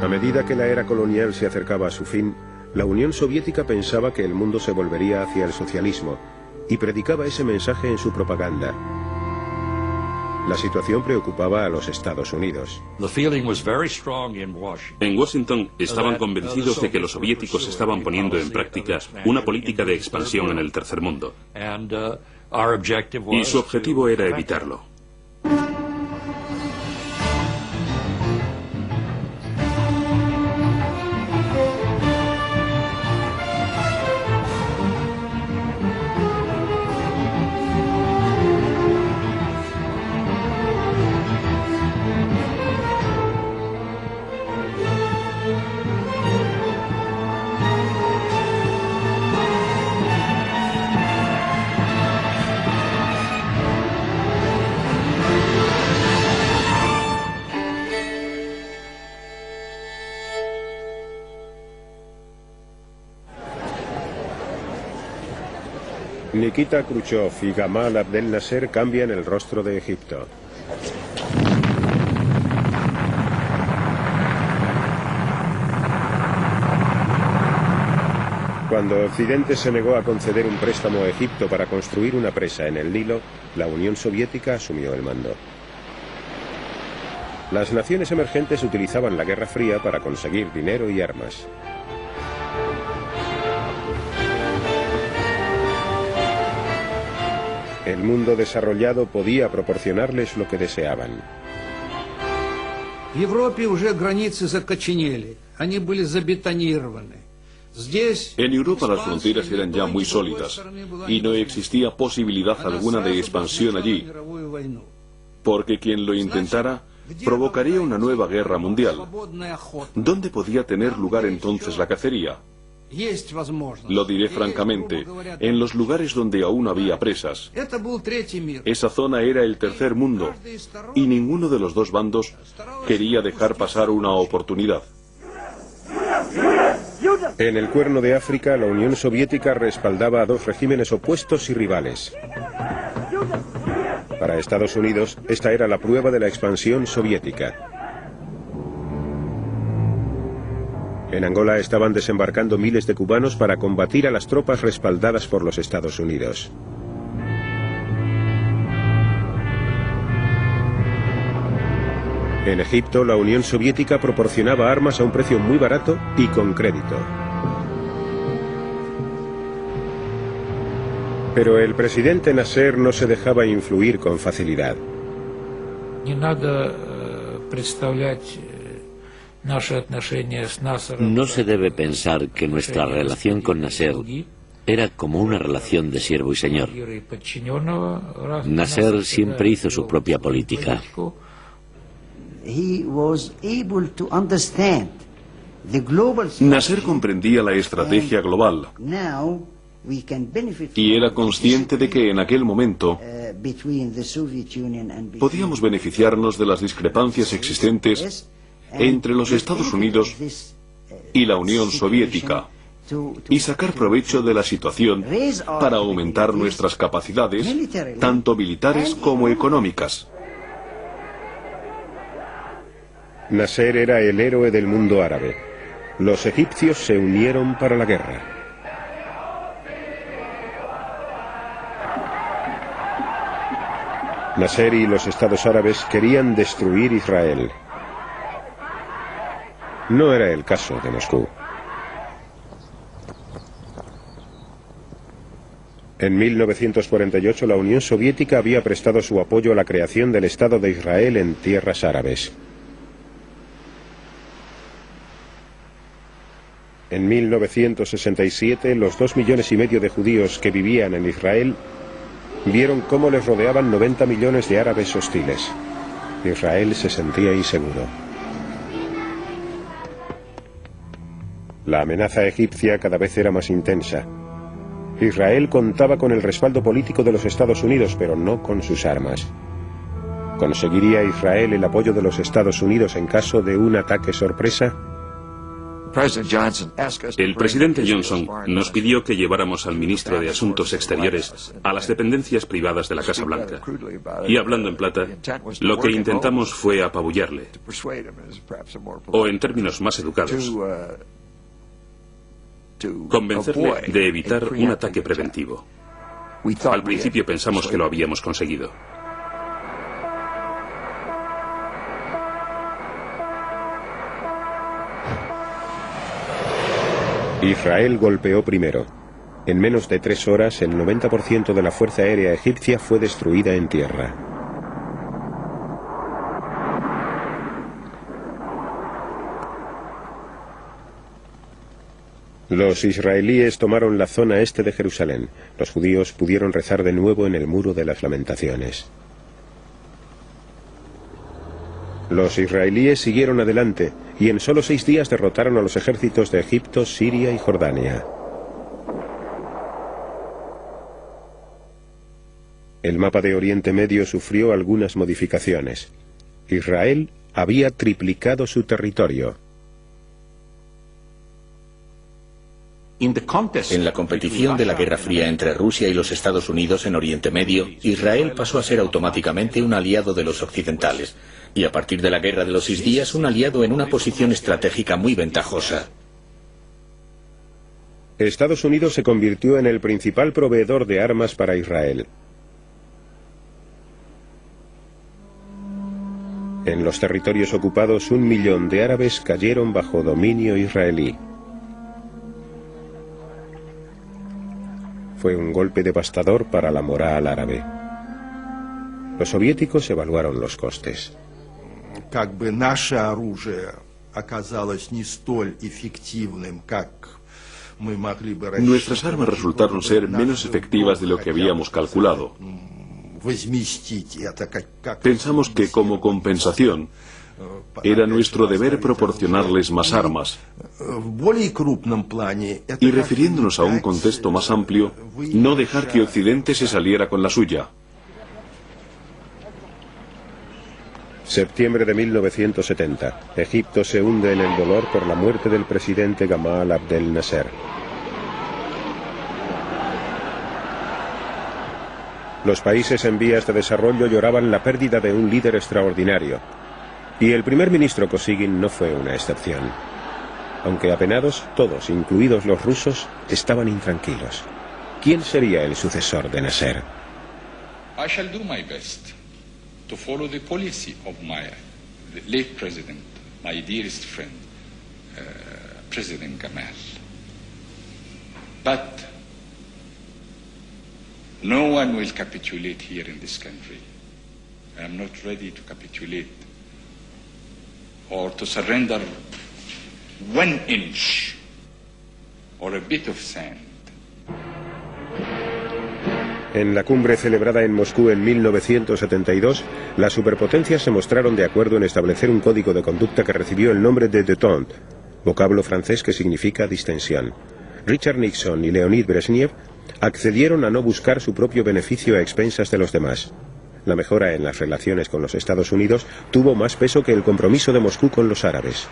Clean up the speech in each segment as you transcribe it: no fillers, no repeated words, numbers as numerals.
A medida que la era colonial se acercaba a su fin, la Unión Soviética pensaba que el mundo se volvería hacia el socialismo y predicaba ese mensaje en su propaganda. La situación preocupaba a los Estados Unidos. En Washington estaban convencidos de que los soviéticos estaban poniendo en práctica una política de expansión en el tercer mundo. Y su objetivo era evitarlo. Nikita Khrushchev y Gamal Abdel Nasser cambian el rostro de Egipto. Cuando Occidente se negó a conceder un préstamo a Egipto para construir una presa en el Nilo, la Unión Soviética asumió el mando. Las naciones emergentes utilizaban la Guerra Fría para conseguir dinero y armas. El mundo desarrollado podía proporcionarles lo que deseaban. En Europa las fronteras eran ya muy sólidas y no existía posibilidad alguna de expansión allí, porque quien lo intentara provocaría una nueva guerra mundial. ¿Dónde podía tener lugar entonces la cacería? Lo diré francamente, en los lugares donde aún había presas. Esa zona era el tercer mundo y ninguno de los dos bandos quería dejar pasar una oportunidad. En el Cuerno de África, la Unión Soviética respaldaba a dos regímenes opuestos y rivales. Para Estados Unidos, esta era la prueba de la expansión soviética. En Angola estaban desembarcando miles de cubanos para combatir a las tropas respaldadas por los Estados Unidos. En Egipto, la Unión Soviética proporcionaba armas a un precio muy barato y con crédito. Pero el presidente Nasser no se dejaba influir con facilidad. No se debe pensar que nuestra relación con Nasser era como una relación de siervo y señor. Nasser siempre hizo su propia política. Nasser comprendía la estrategia global y era consciente de que en aquel momento podíamos beneficiarnos de las discrepancias existentes entre los Estados Unidos y la Unión Soviética y sacar provecho de la situación para aumentar nuestras capacidades, tanto militares como económicas. Nasser era el héroe del mundo árabe. Los egipcios se unieron para la guerra. Nasser y los estados árabes querían destruir Israel. No era el caso de Moscú. En 1948 la Unión Soviética había prestado su apoyo a la creación del Estado de Israel en tierras árabes. En 1967 los 2,5 millones de judíos que vivían en Israel vieron cómo les rodeaban 90 millones de árabes hostiles. Israel se sentía inseguro. La amenaza egipcia cada vez era más intensa. Israel contaba con el respaldo político de los Estados Unidos, pero no con sus armas. ¿Conseguiría Israel el apoyo de los Estados Unidos en caso de un ataque sorpresa? El presidente Johnson nos pidió que lleváramos al ministro de Asuntos Exteriores a las dependencias privadas de la Casa Blanca. Y hablando en plata, lo que intentamos fue apabullarle. O en términos más educados, convencerle de evitar un ataque preventivo. Al principio pensamos que lo habíamos conseguido. Israel golpeó primero. En menos de 3 horas, el 90% de la fuerza aérea egipcia fue destruida en tierra. Los israelíes tomaron la zona este de Jerusalén. Los judíos pudieron rezar de nuevo en el Muro de las Lamentaciones. Los israelíes siguieron adelante y en solo 6 días derrotaron a los ejércitos de Egipto, Siria y Jordania. El mapa de Oriente Medio sufrió algunas modificaciones. Israel había triplicado su territorio. En la competición de la Guerra Fría entre Rusia y los Estados Unidos en Oriente Medio, Israel pasó a ser automáticamente un aliado de los occidentales, y a partir de la Guerra de los 6 días un aliado en una posición estratégica muy ventajosa. Estados Unidos se convirtió en el principal proveedor de armas para Israel. En los territorios ocupados, 1 millón de árabes cayeron bajo dominio israelí. Fue un golpe devastador para la moral árabe. Los soviéticos evaluaron los costes. Nuestras armas resultaron ser menos efectivas de lo que habíamos calculado. Pensamos que como compensación era nuestro deber proporcionarles más armas. Y refiriéndonos a un contexto más amplio, no dejar que Occidente se saliera con la suya. Septiembre de 1970. Egipto se hunde en el dolor por la muerte del presidente Gamal Abdel Nasser. Los países en vías de desarrollo lloraban la pérdida de un líder extraordinario. Y el primer ministro Kosygin no fue una excepción. Aunque apenados, todos, incluidos los rusos, estaban intranquilos. ¿Quién sería el sucesor de Nasser? I shall do my best to follow the policy of my late president, my dearest friend, President Gamal. But no one will capitulate here in this country. I am not ready to capitulate or to surrender 1 inch or a bit of sand. En la cumbre celebrada en Moscú en 1972, las superpotencias se mostraron de acuerdo en establecer un código de conducta que recibió el nombre de détente, vocablo francés que significa distensión. Richard Nixon y Leonid Brezhnev accedieron a no buscar su propio beneficio a expensas de los demás. La mejora en las relaciones con los Estados Unidos tuvo más peso que el compromiso de Moscú con los árabes.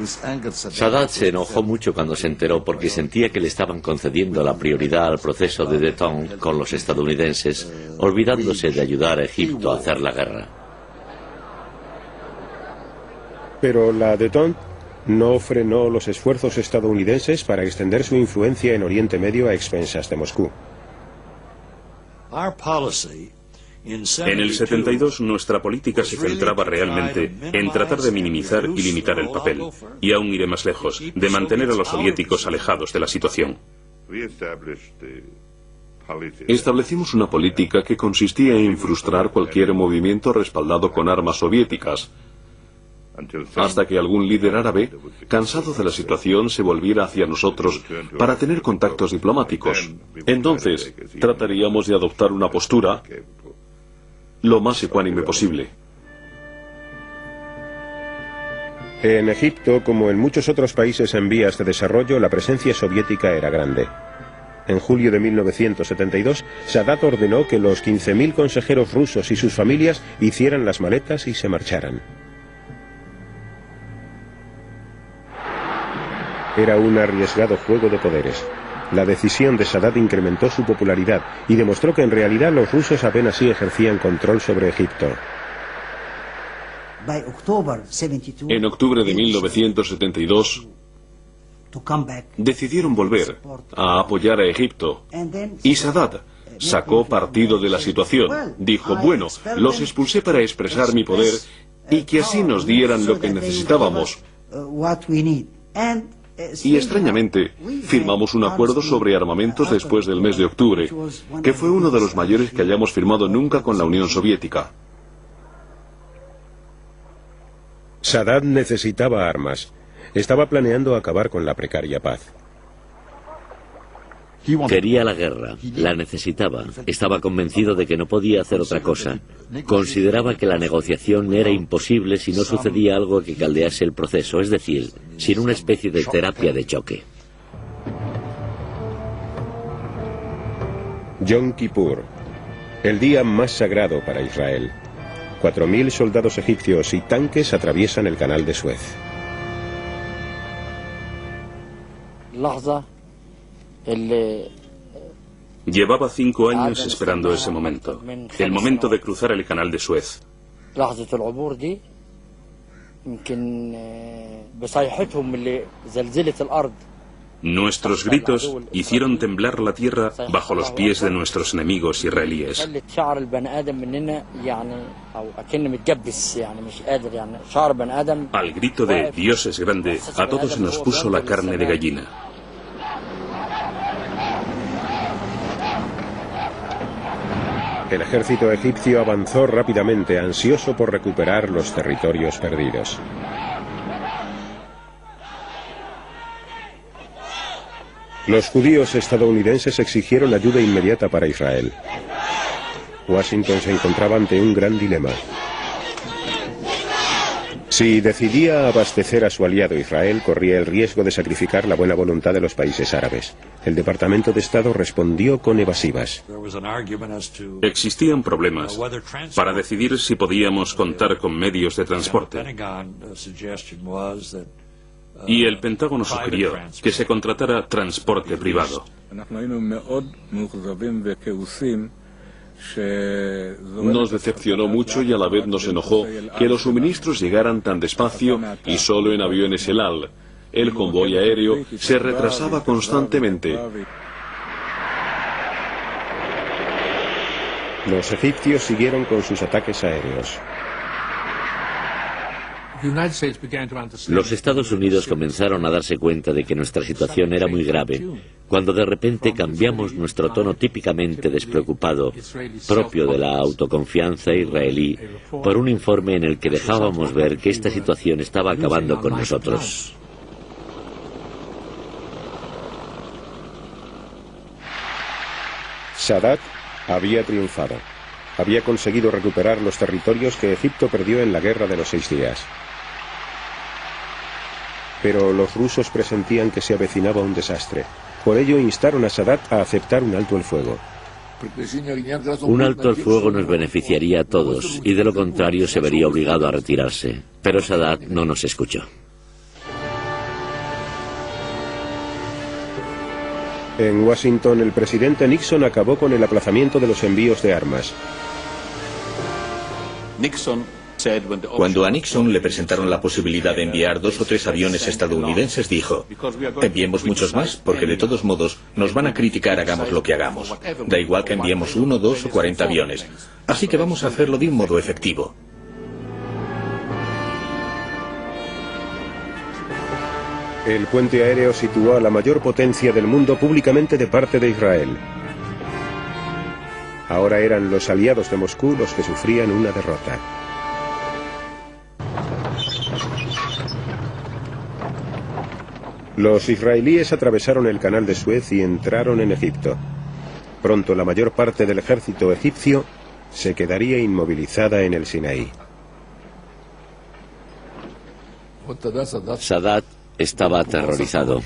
Sadat se enojó mucho cuando se enteró porque sentía que le estaban concediendo la prioridad al proceso de détente con los estadounidenses, olvidándose de ayudar a Egipto a hacer la guerra. Pero la détente no frenó los esfuerzos estadounidenses para extender su influencia en Oriente Medio a expensas de Moscú. En el 72 nuestra política se centraba realmente en tratar de minimizar y limitar el papel, y aún iré más lejos, de mantener a los soviéticos alejados de la situación. Establecimos una política que consistía en frustrar cualquier movimiento respaldado con armas soviéticas, hasta que algún líder árabe, cansado de la situación, se volviera hacia nosotros para tener contactos diplomáticos. Entonces, trataríamos de adoptar una postura lo más ecuánime posible. En Egipto, como en muchos otros países en vías de desarrollo, la presencia soviética era grande. En julio de 1972, Sadat ordenó que los 15.000 consejeros rusos y sus familias hicieran las maletas y se marcharan. Era un arriesgado juego de poderes. La decisión de Sadat incrementó su popularidad y demostró que en realidad los rusos apenas sí ejercían control sobre Egipto. En octubre de 1972, decidieron volver a apoyar a Egipto y Sadat sacó partido de la situación. Dijo, bueno, los expulsé para expresar mi poder y que así nos dieran lo que necesitábamos. Y extrañamente, firmamos un acuerdo sobre armamentos después del mes de octubre, que fue uno de los mayores que hayamos firmado nunca con la Unión Soviética. Sadat necesitaba armas. Estaba planeando acabar con la precaria paz. Quería la guerra, la necesitaba, estaba convencido de que no podía hacer otra cosa. Consideraba que la negociación era imposible si no sucedía algo que caldease el proceso, es decir, sin una especie de terapia de choque. Yom Kippur, el día más sagrado para Israel. 4.000 soldados egipcios y tanques atraviesan el canal de Suez. Llevaba 5 años esperando ese momento, el momento de cruzar el canal de Suez. Nuestros gritos hicieron temblar la tierra bajo los pies de nuestros enemigos israelíes. Al grito de Dios es grande, a todos se nos puso la carne de gallina. El ejército egipcio avanzó rápidamente, ansioso por recuperar los territorios perdidos. Los judíos estadounidenses exigieron ayuda inmediata para Israel. Washington se encontraba ante un gran dilema. Si decidía abastecer a su aliado Israel, corría el riesgo de sacrificar la buena voluntad de los países árabes. El Departamento de Estado respondió con evasivas. Existían problemas para decidir si podíamos contar con medios de transporte. Y el Pentágono sugirió que se contratara transporte privado. Nos decepcionó mucho y a la vez nos enojó que los suministros llegaran tan despacio y solo en aviones El Al. El convoy aéreo se retrasaba constantemente. Los egipcios siguieron con sus ataques aéreos. Los Estados Unidos comenzaron a darse cuenta de que nuestra situación era muy grave, cuando de repente cambiamos nuestro tono típicamente despreocupado, propio de la autoconfianza israelí, por un informe en el que dejábamos ver que esta situación estaba acabando con nosotros. Sadat había triunfado. Había conseguido recuperar los territorios que Egipto perdió en la Guerra de los 6 días. Pero los rusos presentían que se avecinaba un desastre. Por ello instaron a Sadat a aceptar un alto el fuego. Un alto el fuego nos beneficiaría a todos, y de lo contrario se vería obligado a retirarse. Pero Sadat no nos escuchó. En Washington, el presidente Nixon acabó con el aplazamiento de los envíos de armas. Cuando a Nixon le presentaron la posibilidad de enviar 2 o 3 aviones estadounidenses, dijo: enviemos muchos más, porque de todos modos nos van a criticar hagamos lo que hagamos. Da igual que enviemos 1, 2 o 40 aviones. Así que vamos a hacerlo de un modo efectivo. El puente aéreo situó a la mayor potencia del mundo públicamente de parte de Israel. Ahora eran los aliados de Moscú los que sufrían una derrota. Los israelíes atravesaron el canal de Suez y entraron en Egipto. Pronto la mayor parte del ejército egipcio se quedaría inmovilizada en el Sinaí. Sadat estaba aterrorizado.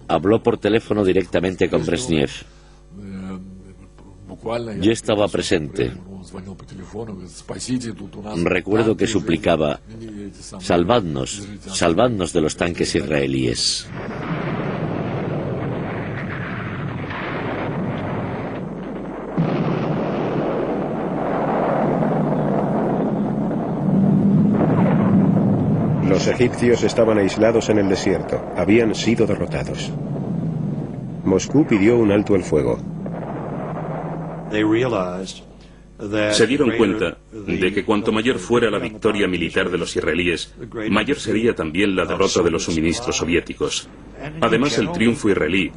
Habló por teléfono directamente con Brezhnev. Yo estaba presente. Recuerdo que suplicaba: salvadnos, salvadnos de los tanques israelíes. Los egipcios estaban aislados en el desierto, habían sido derrotados. Moscú pidió un alto el fuego. Se dieron cuenta de que cuanto mayor fuera la victoria militar de los israelíes, mayor sería también la derrota de los suministros soviéticos. Además, el triunfo israelí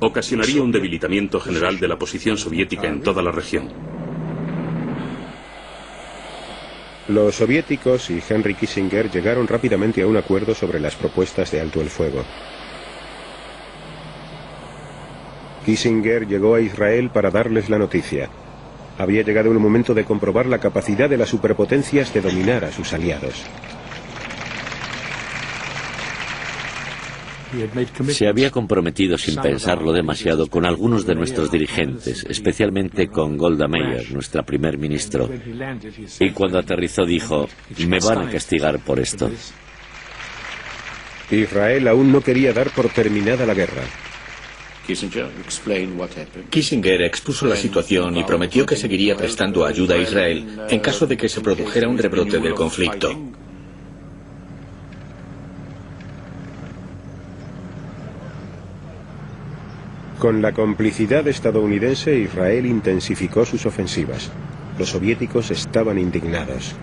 ocasionaría un debilitamiento general de la posición soviética en toda la región. Los soviéticos y Henry Kissinger llegaron rápidamente a un acuerdo sobre las propuestas de alto el fuego. Kissinger llegó a Israel para darles la noticia. Había llegado el momento de comprobar la capacidad de las superpotencias de dominar a sus aliados. Se había comprometido sin pensarlo demasiado con algunos de nuestros dirigentes, especialmente con Golda Meir, nuestra primer ministro. Y cuando aterrizó dijo: me van a castigar por esto. Israel aún no quería dar por terminada la guerra. Kissinger expuso la situación y prometió que seguiría prestando ayuda a Israel en caso de que se produjera un rebrote del conflicto. Con la complicidad estadounidense, Israel intensificó sus ofensivas. Los soviéticos estaban indignados.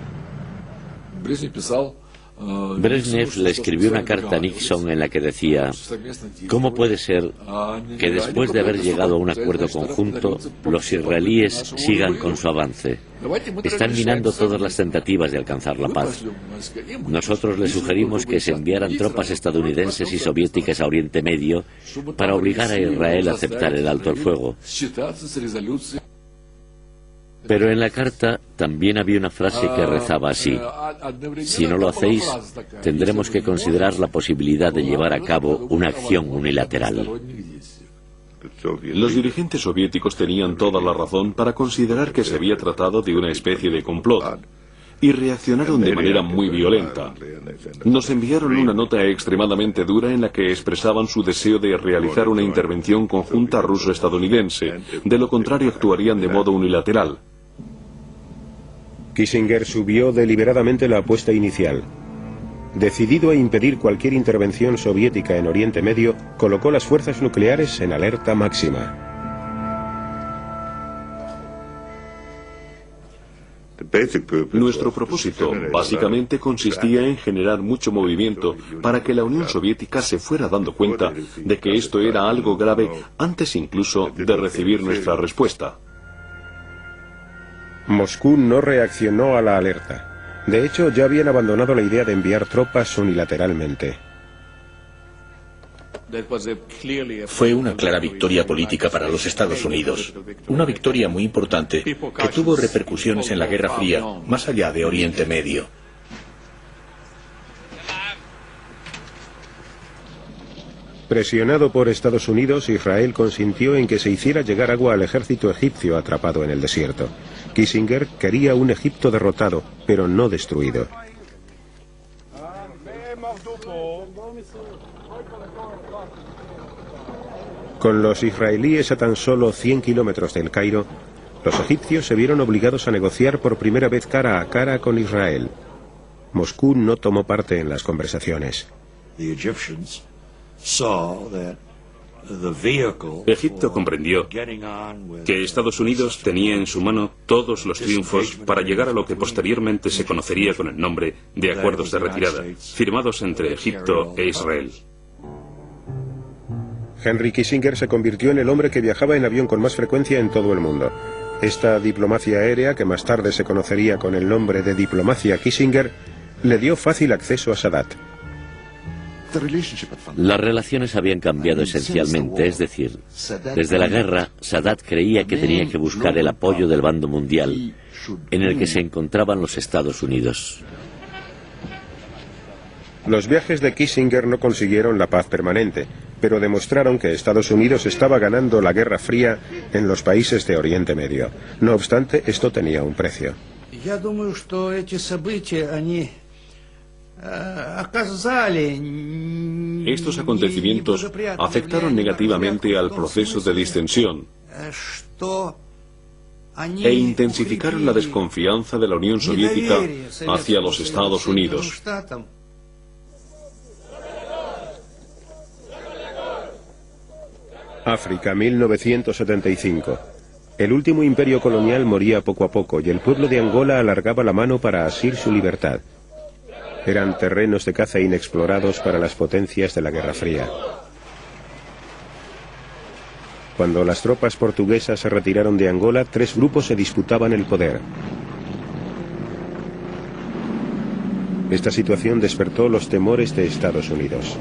Brezhnev le escribió una carta a Nixon en la que decía: ¿cómo puede ser que después de haber llegado a un acuerdo conjunto, los israelíes sigan con su avance? Están minando todas las tentativas de alcanzar la paz. Nosotros les sugerimos que se enviaran tropas estadounidenses y soviéticas a Oriente Medio para obligar a Israel a aceptar el alto el fuego. Pero en la carta también había una frase que rezaba así: si no lo hacéis, tendremos que considerar la posibilidad de llevar a cabo una acción unilateral. Los dirigentes soviéticos tenían toda la razón para considerar que se había tratado de una especie de complot, y reaccionaron de manera muy violenta. Nos enviaron una nota extremadamente dura en la que expresaban su deseo de realizar una intervención conjunta ruso-estadounidense, de lo contrario actuarían de modo unilateral. Kissinger subió deliberadamente la apuesta inicial. Decidido a impedir cualquier intervención soviética en Oriente Medio, colocó las fuerzas nucleares en alerta máxima. Nuestro propósito básicamente consistía en generar mucho movimiento para que la Unión Soviética se fuera dando cuenta de que esto era algo grave antes incluso de recibir nuestra respuesta. Moscú no reaccionó a la alerta. De hecho, ya habían abandonado la idea de enviar tropas unilateralmente. Fue una clara victoria política para los Estados Unidos. Una victoria muy importante que tuvo repercusiones en la Guerra Fría, más allá de Oriente Medio. Presionado por Estados Unidos, Israel consintió en que se hiciera llegar agua al ejército egipcio atrapado en el desierto. Kissinger quería un Egipto derrotado, pero no destruido. Con los israelíes a tan solo 100 kilómetros del Cairo, los egipcios se vieron obligados a negociar por primera vez cara a cara con Israel. Moscú no tomó parte en las conversaciones. Egipto comprendió que Estados Unidos tenía en su mano todos los triunfos para llegar a lo que posteriormente se conocería con el nombre de Acuerdos de Retirada, firmados entre Egipto e Israel. Henry Kissinger se convirtió en el hombre que viajaba en avión con más frecuencia en todo el mundo. Esta diplomacia aérea, que más tarde se conocería con el nombre de diplomacia Kissinger, le dio fácil acceso a Sadat. Las relaciones habían cambiado esencialmente, es decir, desde la guerra, Sadat creía que tenía que buscar el apoyo del bando mundial, en el que se encontraban los Estados Unidos. Los viajes de Kissinger no consiguieron la paz permanente, pero demostraron que Estados Unidos estaba ganando la Guerra Fría en los países de Oriente Medio. No obstante, esto tenía un precio. Estos acontecimientos afectaron negativamente al proceso de distensión e intensificaron la desconfianza de la Unión Soviética hacia los Estados Unidos. África, 1975. El último imperio colonial moría poco a poco y el pueblo de Angola alargaba la mano para asir su libertad. Eran terrenos de caza inexplorados para las potencias de la Guerra Fría. Cuando las tropas portuguesas se retiraron de Angola, 3 grupos se disputaban el poder. Esta situación despertó los temores de Estados Unidos.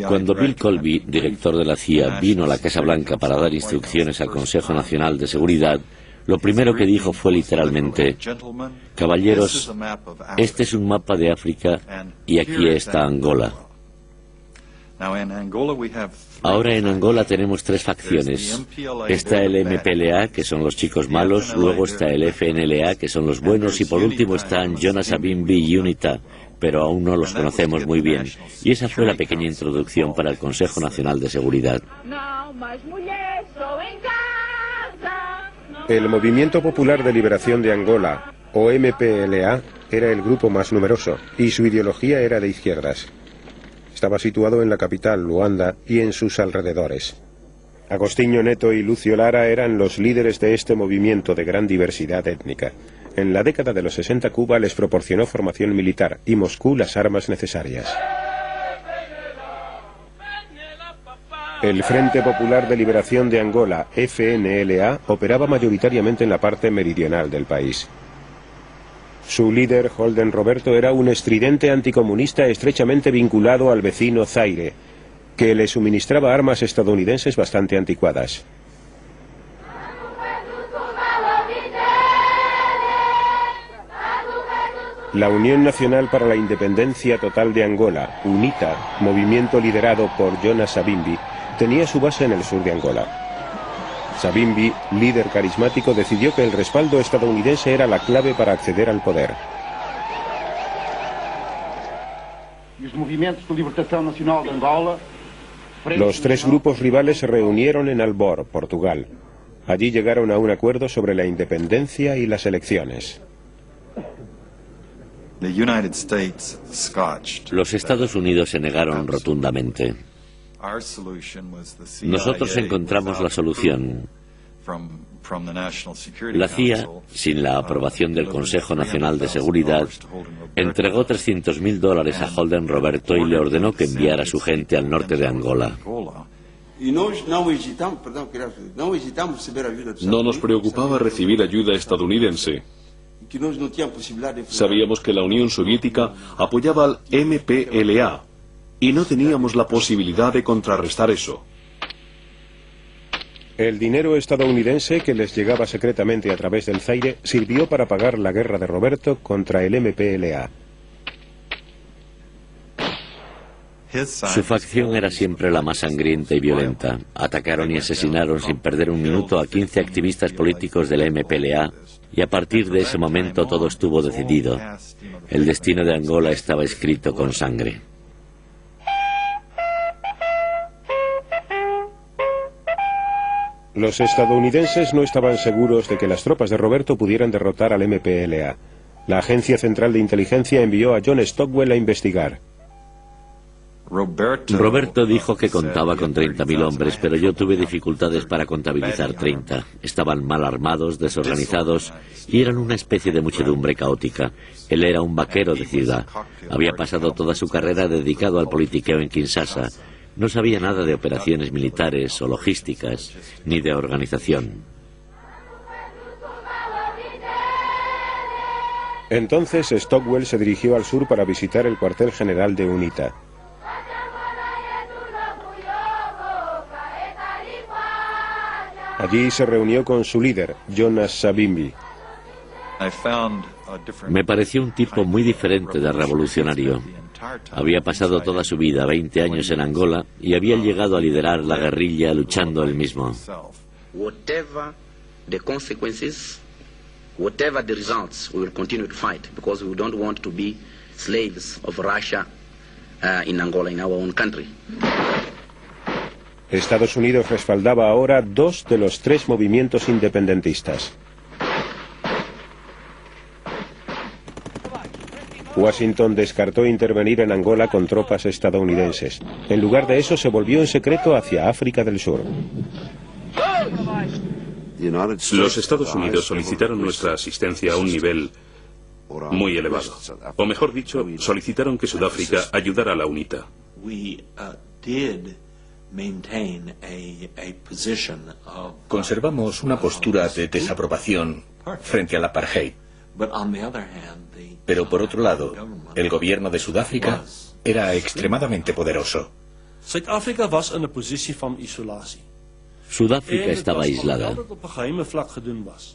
Cuando Bill Colby, director de la CIA, vino a la Casa Blanca para dar instrucciones al Consejo Nacional de Seguridad, lo primero que dijo fue literalmente: caballeros, este es un mapa de África y aquí está Angola. Ahora en Angola tenemos 3 facciones. Está el MPLA, que son los chicos malos, luego está el FNLA, que son los buenos, y por último están Jonas Savimbi y UNITA, pero aún no los conocemos muy bien. Y esa fue la pequeña introducción para el Consejo Nacional de Seguridad. El Movimiento Popular de Liberación de Angola, o MPLA, era el grupo más numeroso, y su ideología era de izquierdas. Estaba situado en la capital, Luanda, y en sus alrededores. Agostinho Neto y Lucio Lara eran los líderes de este movimiento de gran diversidad étnica. En la década de los 60 Cuba les proporcionó formación militar y Moscú las armas necesarias. El Frente Popular de Liberación de Angola, FNLA, operaba mayoritariamente en la parte meridional del país. Su líder, Holden Roberto, era un estridente anticomunista estrechamente vinculado al vecino Zaire, que le suministraba armas estadounidenses bastante anticuadas. La Unión Nacional para la Independencia Total de Angola, UNITA, movimiento liderado por Jonas Savimbi, tenía su base en el sur de Angola. Savimbi, líder carismático, decidió que el respaldo estadounidense era la clave para acceder al poder. Los 3 grupos rivales se reunieron en Albor, Portugal. Allí llegaron a un acuerdo sobre la independencia y las elecciones. Los Estados Unidos se negaron rotundamente. Nosotros encontramos la solución. La CIA, sin la aprobación del Consejo Nacional de Seguridad, entregó $300.000 a Holden Roberto y le ordenó que enviara a su gente al norte de Angola. No nos preocupaba recibir ayuda estadounidense. Sabíamos que la Unión Soviética apoyaba al MPLA y no teníamos la posibilidad de contrarrestar eso. El dinero estadounidense que les llegaba secretamente a través del Zaire sirvió para pagar la guerra de Roberto contra el MPLA. Su facción era siempre la más sangrienta y violenta. Atacaron y asesinaron sin perder un minuto a 15 activistas políticos del MPLA y a partir de ese momento todo estuvo decidido. El destino de Angola estaba escrito con sangre. Los estadounidenses no estaban seguros de que las tropas de Roberto pudieran derrotar al MPLA. La Agencia Central de Inteligencia envió a John Stockwell a investigar. Roberto dijo que contaba con 30.000 hombres, pero yo tuve dificultades para contabilizar 30. Estaban mal armados, desorganizados y eran una especie de muchedumbre caótica. Él era un vaquero de ciudad. Había pasado toda su carrera dedicado al politiqueo en Kinshasa. No sabía nada de operaciones militares o logísticas, ni de organización. Entonces Stockwell se dirigió al sur para visitar el cuartel general de UNITA. Allí se reunió con su líder, Jonas Savimbi. Me pareció un tipo muy diferente de revolucionario. Había pasado toda su vida, 20 años en Angola, y había llegado a liderar la guerrilla luchando él mismo. Whatever the consequences, whatever the results, we will continue to fight because we don't want to be slaves of Russia in Angola, in our own country. Estados Unidos respaldaba ahora 2 de los 3 movimientos independentistas. Washington descartó intervenir en Angola con tropas estadounidenses. En lugar de eso, se volvió en secreto hacia África del Sur. Los Estados Unidos solicitaron nuestra asistencia a un nivel muy elevado. O mejor dicho, solicitaron que Sudáfrica ayudara a la UNITA. Conservamos una postura de desaprobación frente al apartheid. Pero por otro lado, el gobierno de Sudáfrica era extremadamente poderoso. Sudáfrica estaba aislada.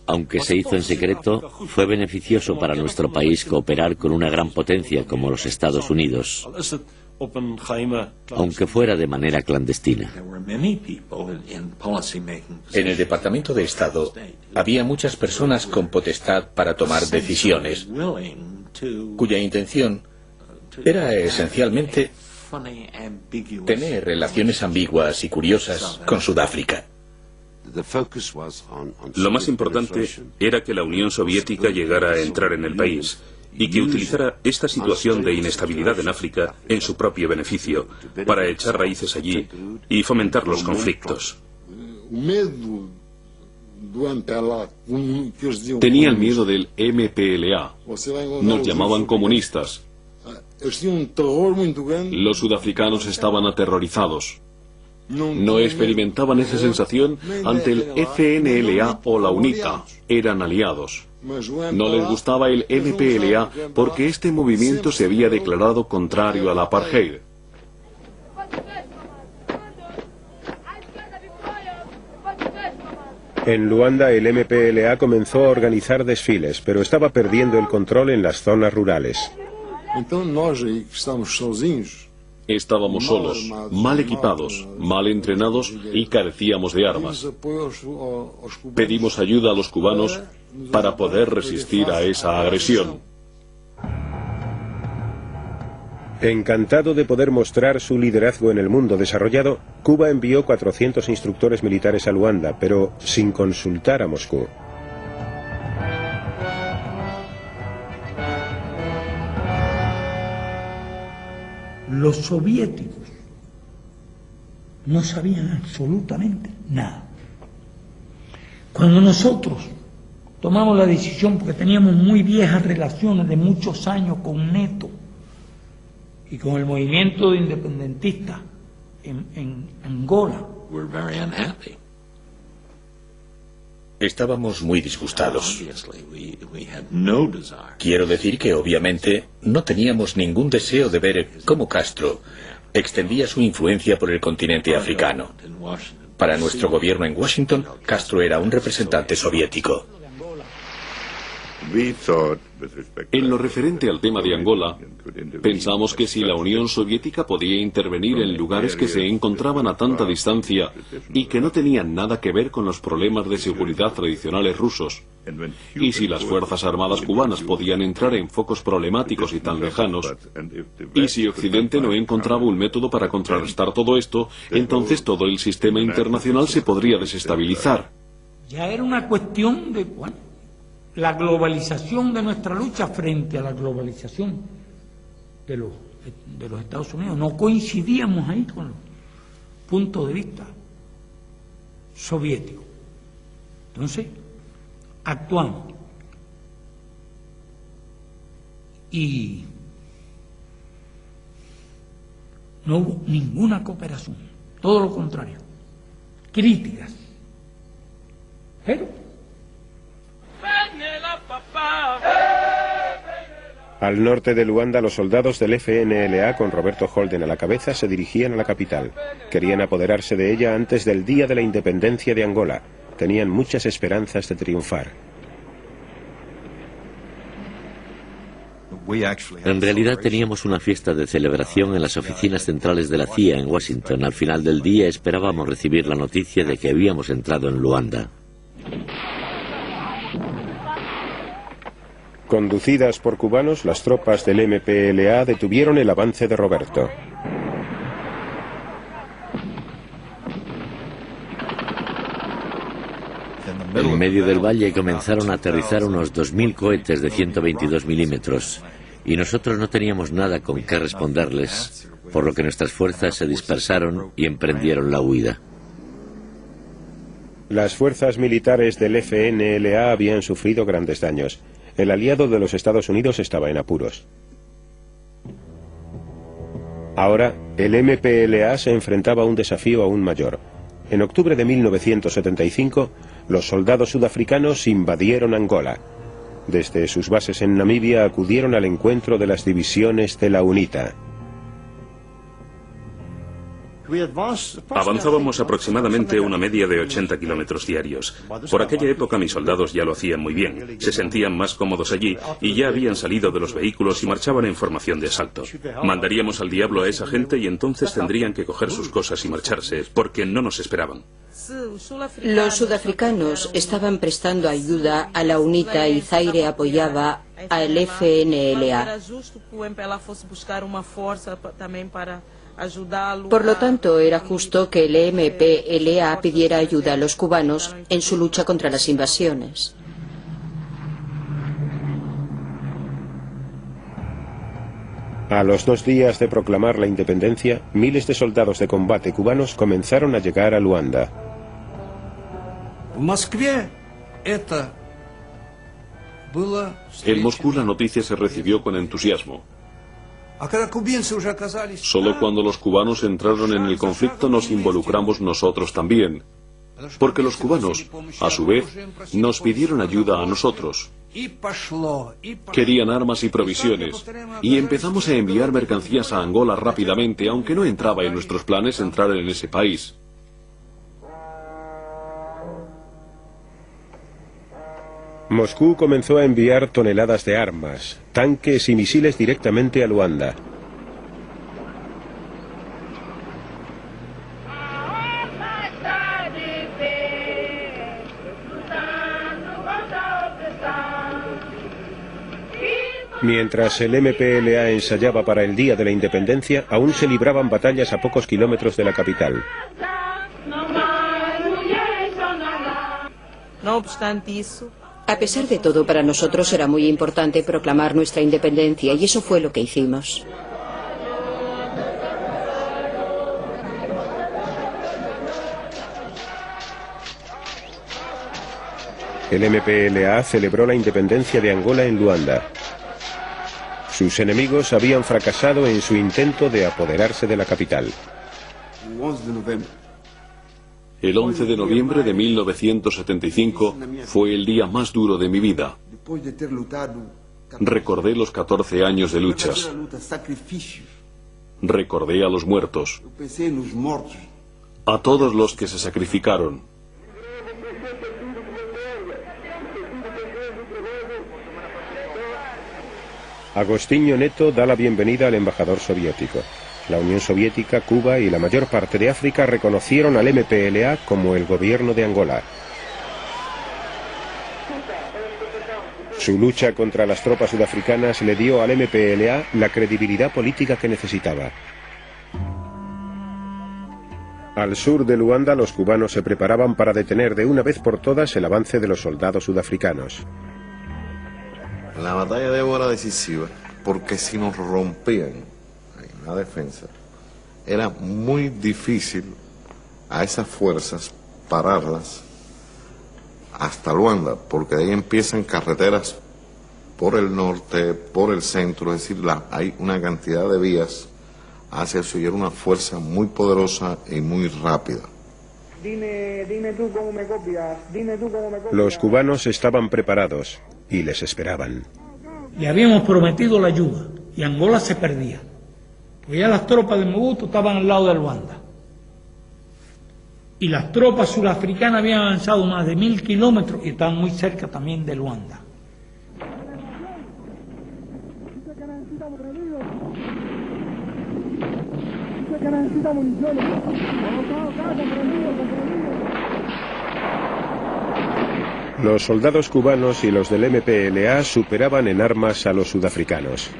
Aunque se hizo en secreto, fue beneficioso para nuestro país cooperar con una gran potencia como los Estados Unidos, aunque fuera de manera clandestina. En el Departamento de Estado había muchas personas con potestad para tomar decisiones, cuya intención era esencialmente tener relaciones ambiguas y curiosas con Sudáfrica. Lo más importante era que la Unión Soviética llegara a entrar en el país y que utilizara esta situación de inestabilidad en África en su propio beneficio, para echar raíces allí y fomentar los conflictos. Tenía el miedo del MPLA. Nos llamaban comunistas. Los sudafricanos estaban aterrorizados. No experimentaban esa sensación ante el FNLA o la UNITA. Eran aliados. No les gustaba el MPLA porque este movimiento se había declarado contrario al apartheid. En Luanda el MPLA comenzó a organizar desfiles, pero estaba perdiendo el control en las zonas rurales. Estábamos solos, mal equipados, mal entrenados y carecíamos de armas. Pedimos ayuda a los cubanos para poder resistir a esa agresión. Encantado de poder mostrar su liderazgo en el mundo desarrollado, Cuba envió 400 instructores militares a Luanda, pero sin consultar a Moscú. Los soviéticos no sabían absolutamente nada. Cuando nosotros tomamos la decisión, porque teníamos muy viejas relaciones de muchos años con Neto y con el movimiento de independentistas en Angola, estábamos muy disgustados. Quiero decir que obviamente no teníamos ningún deseo de ver cómo Castro extendía su influencia por el continente africano. Para nuestro gobierno en Washington, Castro era un representante soviético. En lo referente al tema de Angola, pensamos que si la Unión Soviética podía intervenir en lugares que se encontraban a tanta distancia y que no tenían nada que ver con los problemas de seguridad tradicionales rusos, y si las Fuerzas Armadas cubanas podían entrar en focos problemáticos y tan lejanos, y si Occidente no encontraba un método para contrarrestar todo esto, entonces todo el sistema internacional se podría desestabilizar. Ya era una cuestión de la globalización de nuestra lucha frente a la globalización de los Estados Unidos. No coincidíamos ahí con los puntos de vista soviéticos. Entonces, actuamos. Y no hubo ninguna cooperación, todo lo contrario, críticas. Pero al norte de Luanda, los soldados del FNLA, con Roberto Holden a la cabeza, se dirigían a la capital. Querían apoderarse de ella antes del día de la independencia de Angola. Tenían muchas esperanzas de triunfar. En realidad teníamos una fiesta de celebración en las oficinas centrales de la CIA en Washington. Al final del día esperábamos recibir la noticia de que habíamos entrado en Luanda. Conducidas por cubanos, las tropas del MPLA detuvieron el avance de Roberto. En medio del valle comenzaron a aterrizar unos 2000 cohetes de 122 milímetros y nosotros no teníamos nada con qué responderles, por lo que nuestras fuerzas se dispersaron y emprendieron la huida. Las fuerzas militares del FNLA habían sufrido grandes daños. El aliado de los Estados Unidos estaba en apuros. Ahora, el MPLA se enfrentaba a un desafío aún mayor. En octubre de 1975, los soldados sudafricanos invadieron Angola. Desde sus bases en Namibia acudieron al encuentro de las divisiones de la UNITA. Avanzábamos aproximadamente una media de 80 kilómetros diarios. Por aquella época mis soldados ya lo hacían muy bien. Se sentían más cómodos allí y ya habían salido de los vehículos y marchaban en formación de asalto. Mandaríamos al diablo a esa gente y entonces tendrían que coger sus cosas y marcharse, porque no nos esperaban. Los sudafricanos estaban prestando ayuda a la UNITA y Zaire apoyaba al FNLA. Por lo tanto, era justo que el MPLA pidiera ayuda a los cubanos en su lucha contra las invasiones. A los 2 días de proclamar la independencia, miles de soldados de combate cubanos comenzaron a llegar a Luanda. En Moscú la noticia se recibió con entusiasmo. Solo cuando los cubanos entraron en el conflicto nos involucramos nosotros también, porque los cubanos, a su vez, nos pidieron ayuda a nosotros. Querían armas y provisiones, y empezamos a enviar mercancías a Angola rápidamente, aunque no entraba en nuestros planes entrar en ese país. Moscú comenzó a enviar toneladas de armas, tanques y misiles directamente a Luanda. Mientras el MPLA ensayaba para el día de la independencia, aún se libraban batallas a pocos kilómetros de la capital. No obstante eso, a pesar de todo, para nosotros era muy importante proclamar nuestra independencia y eso fue lo que hicimos. El MPLA celebró la independencia de Angola en Luanda. Sus enemigos habían fracasado en su intento de apoderarse de la capital. El 11 de noviembre de 1975 fue el día más duro de mi vida. Recordé los 14 años de luchas. Recordé a los muertos. A todos los que se sacrificaron. Agostinho Neto da la bienvenida al embajador soviético. La Unión Soviética, Cuba y la mayor parte de África reconocieron al MPLA como el gobierno de Angola. Su lucha contra las tropas sudafricanas le dio al MPLA la credibilidad política que necesitaba. Al sur de Luanda, los cubanos se preparaban para detener de una vez por todas el avance de los soldados sudafricanos. La batalla de Ebo era decisiva, porque si nos rompían la defensa, era muy difícil a esas fuerzas pararlas hasta Luanda, porque de ahí empiezan carreteras por el norte, por el centro, es decir, hay una cantidad de vías hacia el sur y era una fuerza muy poderosa y muy rápida. Dime tú cómo me copias, Los cubanos estaban preparados y les esperaban. Le habíamos prometido la ayuda y Angola se perdía. Pues ya las tropas de Mobutu estaban al lado de Luanda. Y las tropas surafricanas habían avanzado más de 1000 kilómetros y estaban muy cerca también de Luanda. Los soldados cubanos y los del MPLA superaban en armas a los sudafricanos.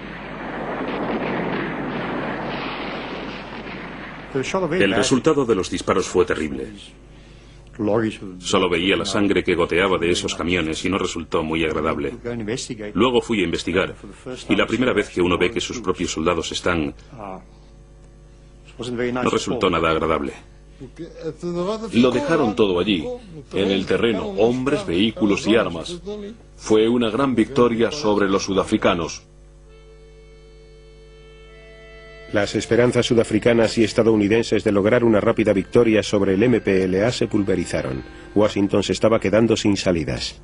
El resultado de los disparos fue terrible. Solo veía la sangre que goteaba de esos camiones y no resultó muy agradable. Luego fui a investigar, y la primera vez que uno ve que sus propios soldados están... no resultó nada agradable. Lo dejaron todo allí, en el terreno, hombres, vehículos y armas. Fue una gran victoria sobre los sudafricanos. Las esperanzas sudafricanas y estadounidenses de lograr una rápida victoria sobre el MPLA se pulverizaron. Washington se estaba quedando sin salidas.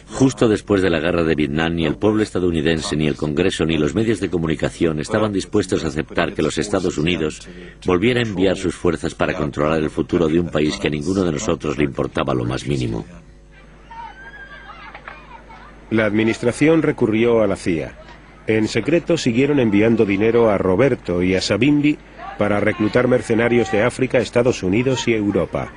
Justo después de la guerra de Vietnam, ni el pueblo estadounidense, ni el Congreso, ni los medios de comunicación estaban dispuestos a aceptar que los Estados Unidos volviera a enviar sus fuerzas para controlar el futuro de un país que a ninguno de nosotros le importaba lo más mínimo. La administración recurrió a la CIA. En secreto siguieron enviando dinero a Roberto y a Savimbi para reclutar mercenarios de África, Estados Unidos y Europa.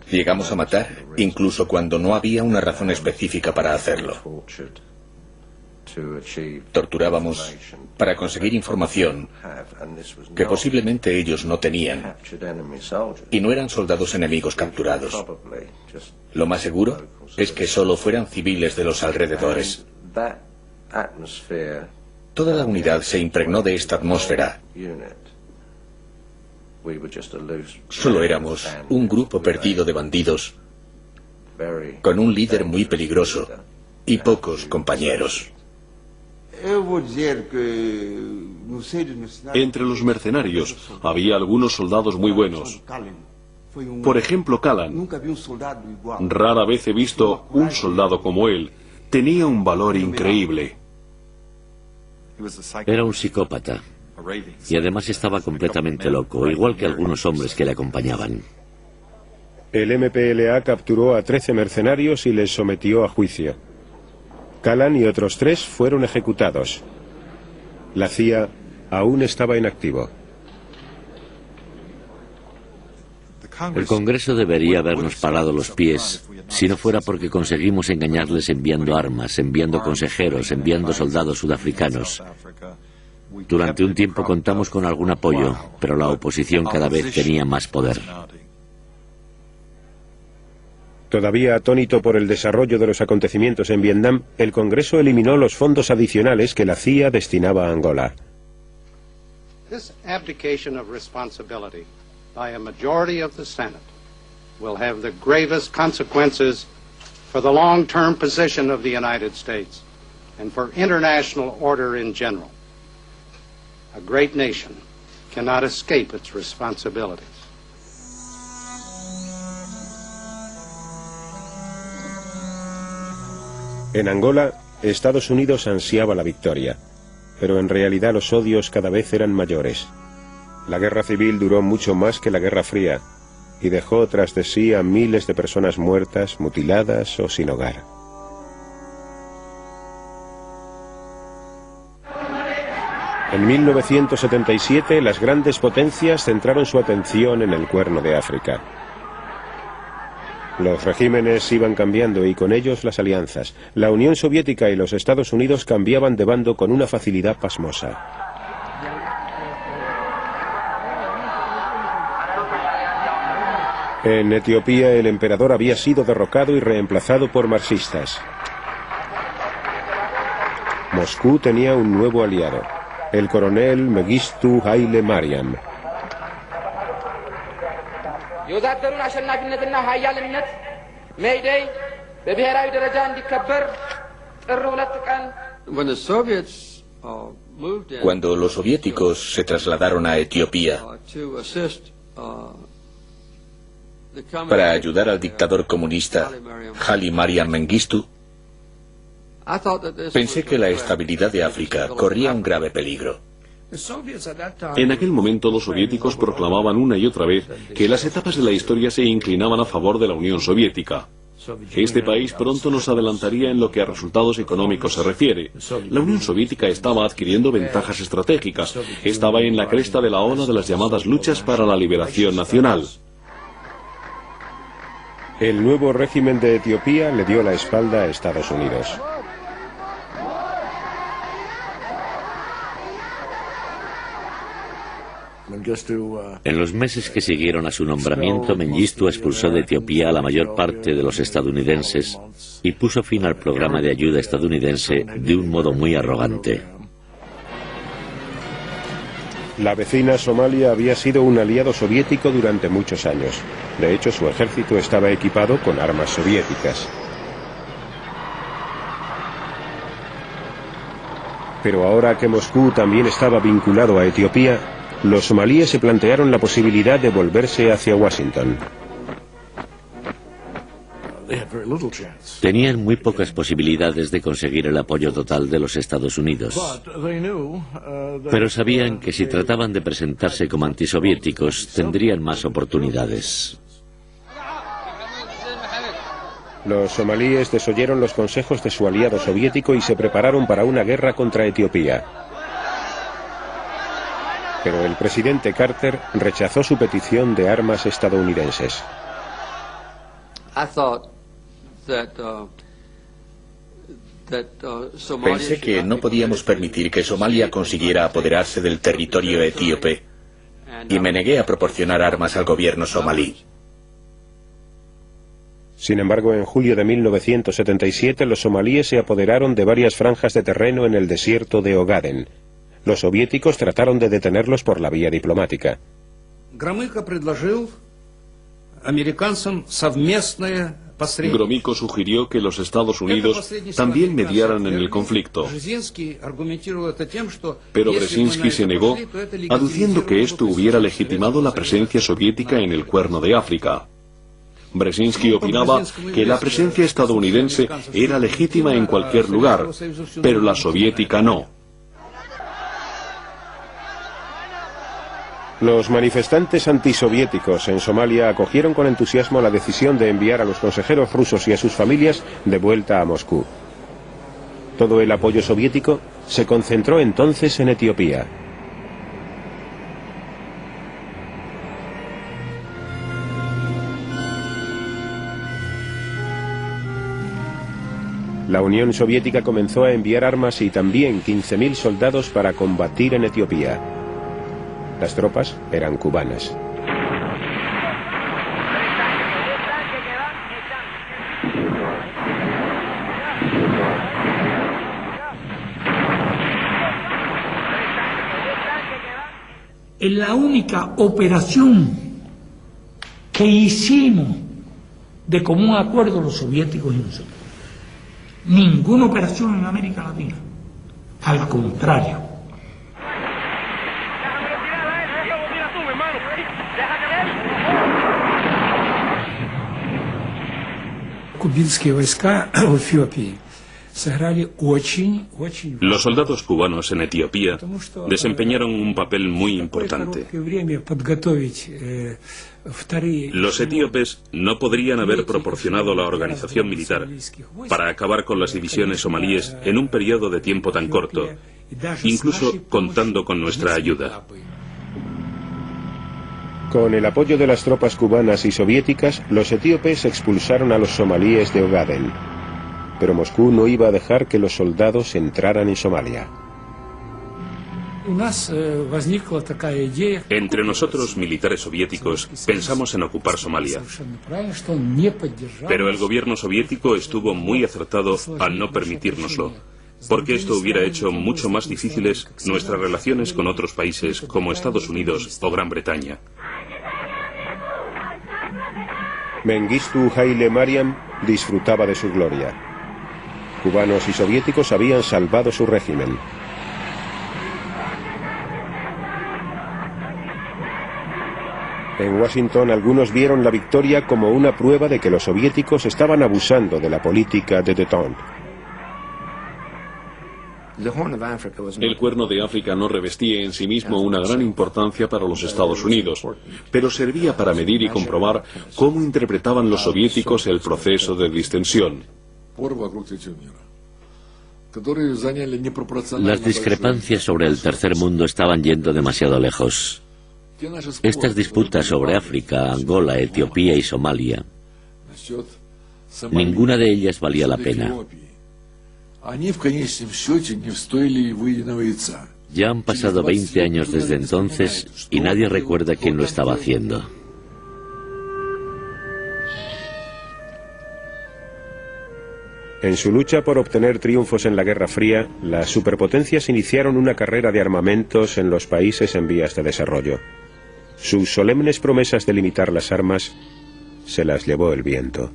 Llegamos a matar incluso cuando no había una razón específica para hacerlo. Torturábamos para conseguir información que posiblemente ellos no tenían, y no eran soldados enemigos capturados. Lo más seguro es que solo fueran civiles de los alrededores. Toda la unidad se impregnó de esta atmósfera. Solo éramos un grupo perdido de bandidos, con un líder muy peligroso y pocos compañeros. Entre los mercenarios había algunos soldados muy buenos. Por ejemplo, Callan. Rara vez he visto un soldado como él. Tenía un valor increíble. Era un psicópata. Y además estaba completamente loco, igual que algunos hombres que le acompañaban. El MPLA capturó a 13 mercenarios y les sometió a juicio. Callan y otros 3 fueron ejecutados. La CIA aún estaba en activo. El Congreso debería habernos parado los pies, si no fuera porque conseguimos engañarles enviando armas, enviando consejeros, enviando soldados sudafricanos. Durante un tiempo contamos con algún apoyo, pero la oposición cada vez tenía más poder. Todavía atónito por el desarrollo de los acontecimientos en Vietnam, el Congreso eliminó los fondos adicionales que la CIA destinaba a Angola. This abdication of responsibility by a majority of the Senate will have the gravest consequences for the long-term position of the United States and for international order in general. A great nation cannot escape its responsibilities. En Angola, Estados Unidos ansiaba la victoria, pero en realidad los odios cada vez eran mayores. La guerra civil duró mucho más que la Guerra Fría y dejó tras de sí a miles de personas muertas, mutiladas o sin hogar. En 1977, las grandes potencias centraron su atención en el Cuerno de África. Los regímenes iban cambiando y con ellos las alianzas. La Unión Soviética y los Estados Unidos cambiaban de bando con una facilidad pasmosa. En Etiopía, el emperador había sido derrocado y reemplazado por marxistas. Moscú tenía un nuevo aliado, el coronel Mengistu Haile Mariam. የወዛደሩን አሸናፊነትና ኃያልነት ሜይዴይ በብሔራዊ ደረጃ እንዲከበር ጥር 2 ቀን Cuando los soviéticos se trasladaron a Etiopía para ayudar al dictador comunista Haile Mariam Mengistu, Pensé que la estabilidad de África corría un grave peligro. En aquel momento los soviéticos proclamaban una y otra vez que las etapas de la historia se inclinaban a favor de la Unión Soviética. Este país pronto nos adelantaría en lo que a resultados económicos se refiere. La Unión Soviética estaba adquiriendo ventajas estratégicas, estaba en la cresta de la ola de las llamadas luchas para la liberación nacional. El nuevo régimen de Etiopía le dio la espalda a Estados Unidos. En los meses que siguieron a su nombramiento, Mengistu expulsó de Etiopía a la mayor parte de los estadounidenses y puso fin al programa de ayuda estadounidense de un modo muy arrogante. La vecina Somalia había sido un aliado soviético durante muchos años. De hecho, su ejército estaba equipado con armas soviéticas. Pero ahora que Moscú también estaba vinculado a Etiopía, los somalíes se plantearon la posibilidad de volverse hacia Washington. Tenían muy pocas posibilidades de conseguir el apoyo total de los Estados Unidos. Pero sabían que si trataban de presentarse como antisoviéticos, tendrían más oportunidades. Los somalíes desoyeron los consejos de su aliado soviético y se prepararon para una guerra contra Etiopía. Pero el presidente Carter rechazó su petición de armas estadounidenses. Pensé que no podíamos permitir que Somalia consiguiera apoderarse del territorio etíope y me negué a proporcionar armas al gobierno somalí. Sin embargo, en julio de 1977 los somalíes se apoderaron de varias franjas de terreno en el desierto de Ogaden. Los soviéticos trataron de detenerlos por la vía diplomática. Gromyko sugirió que los Estados Unidos también mediaran en el conflicto. Pero Brzezinski se negó, aduciendo que esto hubiera legitimado la presencia soviética en el Cuerno de África. Brzezinski opinaba que la presencia estadounidense era legítima en cualquier lugar, pero la soviética no. Los manifestantes antisoviéticos en Somalia acogieron con entusiasmo la decisión de enviar a los consejeros rusos y a sus familias de vuelta a Moscú. Todo el apoyo soviético se concentró entonces en Etiopía. La Unión Soviética comenzó a enviar armas y también 15.000 soldados para combatir en Etiopía. Las tropas eran cubanas. Es la única operación que hicimos de común acuerdo los soviéticos y nosotros. Ninguna operación en América Latina. Al contrario. Los soldados cubanos en Etiopía desempeñaron un papel muy importante. Los etíopes no podrían haber proporcionado la organización militar para acabar con las divisiones somalíes en un periodo de tiempo tan corto, incluso contando con nuestra ayuda. Con el apoyo de las tropas cubanas y soviéticas, los etíopes expulsaron a los somalíes de Ogaden. Pero Moscú no iba a dejar que los soldados entraran en Somalia. Entre nosotros, militares soviéticos, pensamos en ocupar Somalia. Pero el gobierno soviético estuvo muy acertado al no permitírnoslo, porque esto hubiera hecho mucho más difíciles nuestras relaciones con otros países como Estados Unidos o Gran Bretaña. Mengistu Haile Mariam disfrutaba de su gloria. Cubanos y soviéticos habían salvado su régimen. En Washington algunos vieron la victoria como una prueba de que los soviéticos estaban abusando de la política de détente. El Cuerno de África no revestía en sí mismo una gran importancia para los Estados Unidos, pero servía para medir y comprobar cómo interpretaban los soviéticos el proceso de distensión. Las discrepancias sobre el tercer mundo estaban yendo demasiado lejos. Estas disputas sobre África, Angola, Etiopía y Somalia, ninguna de ellas valía la pena. Ya han pasado 20 años desde entonces y nadie recuerda quién lo estaba haciendo. En su lucha por obtener triunfos en la Guerra Fría, las superpotencias iniciaron una carrera de armamentos en los países en vías de desarrollo. Sus solemnes promesas de limitar las armas se las llevó el viento.